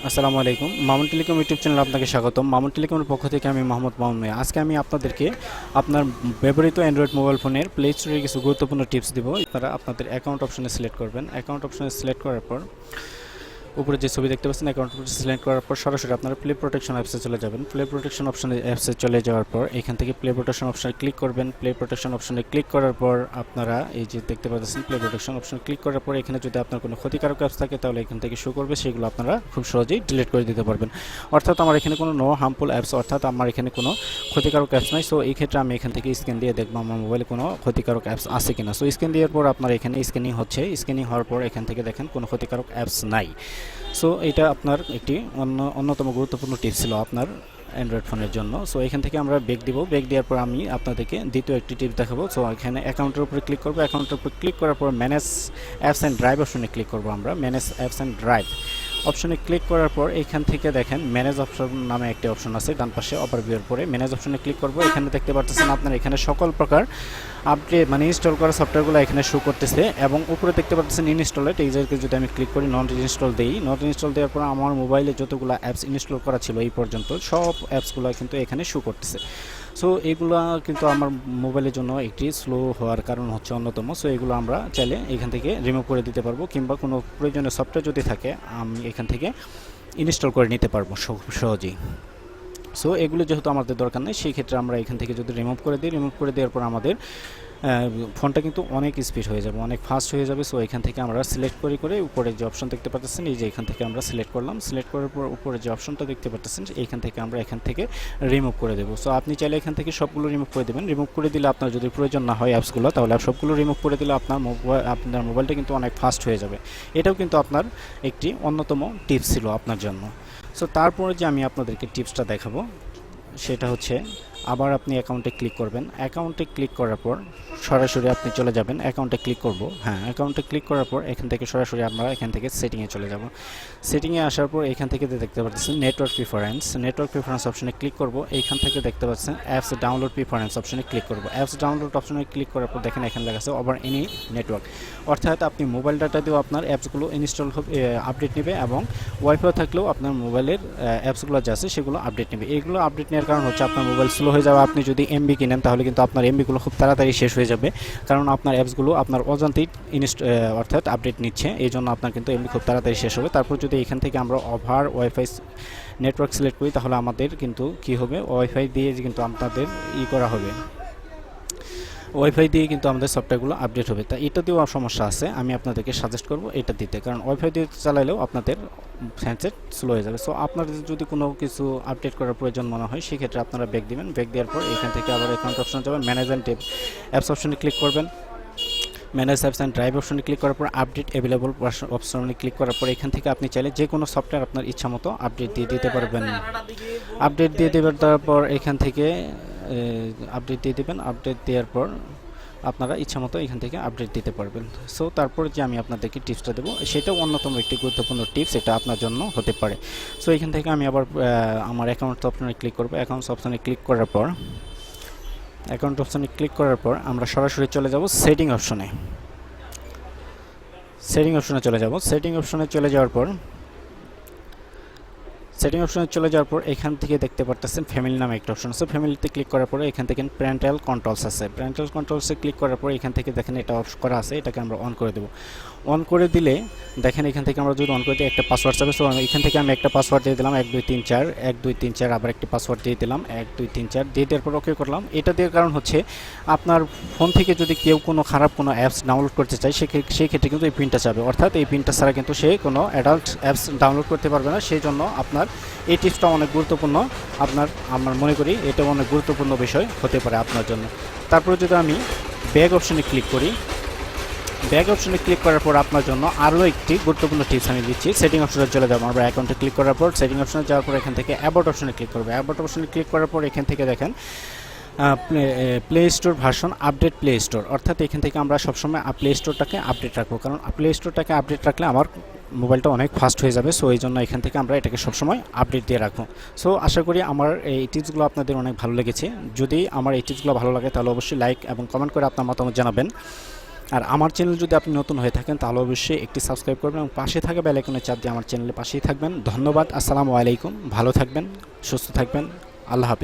আসসালামু আলাইকুম। Mamun telecom YouTube চ্যানেলে আপনাকে স্বাগতম। মামুন টেলিকমের পক্ষ থেকে আমি মোহাম্মদ মামুন মিয়া। আজকে আমি আপনাদেরকে আপনার ব্যবহৃত অ্যান্ড্রয়েড মোবাইল ফোনের প্লে স্টোরে কিছু গুরুত্বপূর্ণ টিপস দিব। আপনারা আপনাদের অ্যাকাউন্ট অপশনে সিলেক্ট করবেন। অ্যাকাউন্ট অপশনে সিলেক্ট করার পর উপরে যে ছবি দেখতে পাচ্ছেন অ্যাকাউন্ট সিলেক্ট করার পর সরাসরি আপনারা প্লে প্রোটেকশন অ্যাপসে চলে যাবেন। প্লে প্রোটেকশন অ্যাপসে চলে যাওয়ার পর এখান থেকে প্লে প্রোটেকশন অপশনে ক্লিক করবেন। প্লে প্রোটেকশন অপশনে ক্লিক করার পর আপনারা এই যে দেখতে পাচ্ছেন প্লে প্রোটেকশন অপশনে ক্লিক করার পর এখানে যদি আপনার কোনো ক্ষতিকারক অ্যাপস থাকে তাহলে এখান থেকে শো করবে, সেগুলো আপনারা খুব সহজেই ডিলিট করে দিতে পারবেন। অর্থাৎ আমার এখানে কোনো নো হার্মফুল অ্যাপস, অর্থাৎ আমার এখানে কোনো ক্ষতিকারক অ্যাপস নাই। সো এই ক্ষেত্রে আমি এখান থেকে স্ক্যান দিয়ে দেখবো আমার মোবাইলে কোনো ক্ষতিকারক অ্যাপস আছে কিনা। সো স্ক্যান দেওয়ার পর আপনার এখানে স্ক্যানিং হচ্ছে। স্ক্যানিং হওয়ার পর এখান থেকে দেখেন কোনো ক্ষতিকারক অ্যাপস নাই। সো এটা আপনার একটি অন্যতম গুরুত্বপূর্ণ টিপস ছিল আপনার অ্যান্ড্রয়েড ফোনের জন্য। সো এখান থেকে আমরা ব্যাক দিব। ব্যাক দেওয়ার পর আমি আপনাদেরকে দ্বিতীয় একটি টিপস দেখাবো। সো এখানে অ্যাকাউন্টের উপরে ক্লিক করবো। অ্যাকাউন্টের উপর ক্লিক করার পর ম্যানেজ অ্যাপস অ্যান্ড ড্রাইভ অপশনে ক্লিক করবো। আমরা ম্যানেজ অ্যাপস অ্যান্ড ড্রাইভ অপশনে ক্লিক করার পর এখান থেকে দেখেন ম্যানেজ অপশন নামে একটি অপশন আছে ডান পাশে ওভারভিউর পরে। ম্যানেজ অপশনে ক্লিক করবো। এখানে দেখতে পাচ্ছেন আপনার এখানে সকল প্রকার আপডেট ইনস্টল করা সফটওয়্যারগুলো এখানে শো করতেছে এবং উপরে দেখতে পাচ্ছেন ইনস্টলেড। এই জায়গায় যদি আমি ক্লিক করি নট ইনস্টল দিই, নট ইনস্টল দেওয়ার পর আমার মোবাইলে যতগুলো অ্যাপস ইনস্টল করা ছিল এই পর্যন্ত সব অ্যাপসগুলো কিন্তু এখানে শো করতেছে। সো এইগুলো কিন্তু আমার মোবাইলের জন্য একটি স্লো হওয়ার কারণ হচ্ছে অন্যতম। সো এগুলো আমরা চাইলে এখান থেকে রিমুভ করে দিতে পারবো, কিংবা কোনো প্রয়োজনীয় সফটওয়্যার যদি থাকে আমি এখান থেকে ইনস্টল করে নিতে পারবো সহজেই। সো এগুলো যেহেতু আমাদের দরকার নেই, সেই ক্ষেত্রে আমরা এখান থেকে যদি রিমুভ করে দিই, রিমুভ করে দেওয়ার পর আমাদের ফোনটা কিন্তু অনেক স্পিড হয়ে যাবে, অনেক ফাস্ট হয়ে যাবে। সো এখান থেকে আমরা সিলেক্ট করে উপরে যে অপশন দেখতে পাচ্ছেন এই যে এখান থেকে আমরা সিলেক্ট করলাম। সিলেক্ট করার পর উপরে যে অপশনটা দেখতে পাচ্ছেন এইখান থেকে আমরা এখান থেকে রিমুভ করে দেবো। সো আপনি চাইলে এখান থেকে সবগুলো রিমুভ করে দেবেন। রিমুভ করে দিলে আপনার যদি প্রয়োজন না হয় অ্যাপসগুলো, তাহলে সবগুলো রিমুভ করে দিলে আপনার মোবাইলটা কিন্তু অনেক ফাস্ট হয়ে যাবে। এটাও কিন্তু আপনার একটি অন্যতম টিপস ছিল আপনার জন্য। সো তারপরে যে আমি আপনাদেরকে টিপসটা দেখাবো সেটা হচ্ছে আবার আপনি অ্যাকাউন্টে ক্লিক করবেন। অ্যাকাউন্টে ক্লিক করার পর সরাসরি আপনি চলে যাবেন। অ্যাকাউন্টে ক্লিক করব, হ্যাঁ অ্যাকাউন্টে ক্লিক করার পর এখান থেকে সরাসরি আমরা এখান থেকে সেটিংয়ে চলে যাব। সেটিংয়ে আসার পর এখান থেকে দেখতে পাচ্ছেন নেটওয়ার্ক প্রিফারেন্স অপশনে ক্লিক করব। এইখান থেকে দেখতে পাচ্ছেন অ্যাপস ডাউনলোড প্রিফারেন্স অপশনে ক্লিক করব। অ্যাপস ডাউনলোড অপশনে ক্লিক করার পর দেখেন এখানে লেখা আছে ওভার এনি নেটওয়ার্ক, অর্থাৎ আপনি মোবাইল ডাটা দিয়েও আপনার অ্যাপসগুলো ইনস্টল আপডেট নেবে এবং ওয়াইফাই থাকলেও আপনার মোবাইলের অ্যাপসগুলো যা আছে সেগুলো আপডেট নেবে। এইগুলো আপডেট নেওয়ার কারণ হচ্ছে আপনার মোবাইল স্লো হয়ে যাবে। আপনি যদি এমবি কিনেন তাহলে কিন্তু আপনার এমবিগুলো খুব তাড়াতাড়ি শেষ হয়ে যাবে, কারণ আপনার অ্যাপসগুলো আপনার অজান্তেই অর্থাৎ আপডেট নিচ্ছে। এই জন্য আপনার কিন্তু এমবি খুব তাড়াতাড়ি শেষ হবে। তারপর যদি এখান থেকে আমরা ওভার ওয়াইফাই নেটওয়ার্ক সিলেক্ট করি তাহলে আমাদের কিন্তু কি হবে, ওয়াইফাই দিয়ে কিন্তু আপনাদের করা হবে, ওয়াইফাই দিয়ে কিন্তু আমাদের সফটওয়্যারগুলো আপডেট হবে। তা এটা দিয়েও সমস্যা আছে, আমি আপনাদেরকে সাজেস্ট করব এটা দিতে, কারণ ওয়াইফাই দিয়ে চালাইলেও আপনাদের হ্যান্ডসেট স্লো হয়ে যাবে। সো আপনাদের যদি কোনো কিছু আপডেট করার প্রয়োজন মনে হয় সেক্ষেত্রে আপনারা ব্যাক দিবেন। ব্যাক দেওয়ার পর এখান থেকে আবার অ্যাকাউন্ট অপশনে যাবেন, ম্যানেজ অ্যান্ড অ্যাপস অপশনে ক্লিক করবেন। ম্যানেজ অ্যাপস অ্যান্ড ড্রাইভ অপশনে ক্লিক করার পর আপডেট অ্যাভেলেবল অপশনে ক্লিক করার পর এখান থেকে আপনি চাইলে যে কোনো সফটওয়্যার আপনার ইচ্ছা মতো আপডেট দিয়ে দিতে পারবেন। আপডেট দিয়ে দেওয়ার তারপর এখান থেকে আপডেট দিয়ে দেবেন। আপডেট দেওয়ার পর আপনারা ইচ্ছামতো এখান থেকে আপডেট দিতে পারবেন। সো তারপর যে আমি আপনাদেরকে টিপসটা দেবো সেটাও অন্যতম একটি গুরুত্বপূর্ণ টিপস, এটা আপনার জন্য হতে পারে। সো এখান থেকে আমি আবার আমার অ্যাকাউন্ট অপশনে ক্লিক করব। অ্যাকাউন্টস অপশনে ক্লিক করার পর আমরা সরাসরি চলে যাব সেটিং অপশনে। সেটিং অপশনে চলে যাওয়ার পর এখান থেকে দেখতে পারতেছেন ফ্যামিলি নামে একটা অপশন আছে। ফ্যামিলিতে ক্লিক করার পরে এখান থেকে প্যারেন্টাল কন্ট্রোলস আছে। প্যারেন্টাল কন্ট্রোলসে ক্লিক করার পর এখান থেকে দেখেন এটা অফ করা আছে, এটাকে আমরা অন করে দেবো। অন করে দিলে দেখেন এখান থেকে আমরা যদি অন করে দিই একটা পাসওয়ার্ড চাবে। সো এখান থেকে আমি একটা পাসওয়ার্ড দিয়ে দিলাম 1234 আবার একটি পাসওয়ার্ড দিয়ে দিলাম 1234 দিয়ে দেওয়ার পর ওকে করলাম। এটা দেওয়ার কারণ হচ্ছে আপনার ফোন থেকে যদি কেউ কোনো খারাপ কোনো অ্যাপস ডাউনলোড করতে চায় সেই ক্ষেত্রে কিন্তু এই পিনটা চাবে, অর্থাৎ এই পিনটা ছাড়া কিন্তু সে কোনো অ্যাডাল্ট অ্যাপস ডাউনলোড করতে পারবে না। সেই জন্য আপনার এই টিপসটা অনেক গুরুত্বপূর্ণ, আমার মনে করি এটা অনেক গুরুত্বপূর্ণ বিষয় হতে পারে আপনার জন্য। তারপরে যদি আমি ব্যাক অপশনে ক্লিক করি, ব্যাক অপশনে ক্লিক করার পর আপনার জন্য আরও একটি গুরুত্বপূর্ণ টিপস আমি দিচ্ছি। সেটিং অপশনে চলে যাবো। আমরা অ্যাকাউন্টে ক্লিক করার পর সেটিং অপশনে যাওয়ার পর এখান থেকে অ্যাবাউট অপশনে ক্লিক করবো। অ্যাবাউট অপশনে ক্লিক করার পর এখান থেকে দেখেন play store version update play store, অর্থাৎ এখান থেকে আমরা সবসময় প্লে স্টোরটাকে আপডেট রাখবো, কারণ প্লে স্টোরটাকে আপডেট রাখলে আমার মোবাইলটা অনেক ফাস্ট হয়ে যাবে। সো এই জন্য এখান থেকে আমরা এটাকে সবসময় আপডেট দিয়ে রাখবো। সো আশা করি আমার এই টিপসগুলো আপনাদের অনেক ভালো লেগেছে। যদি আমার এই টিপসগুলো ভালো লাগে তাহলে অবশ্যই লাইক এবং কমেন্ট করে আপনার মতামত জানাবেন। আর আমার চ্যানেল যদি আপনি নতুন হয়ে থাকেন তাহলে অবশ্যই একটি সাবস্ক্রাইব করবেন এবং পাশে থাকা বেল আইকনের চাপ দিয়ে আমার চ্যানেলের পাশেই থাকবেন। ধন্যবাদ, আসসালামু আলাইকুম, ভালো থাকবেন, সুস্থ থাকবেন, আল্লাহ হাফেজ।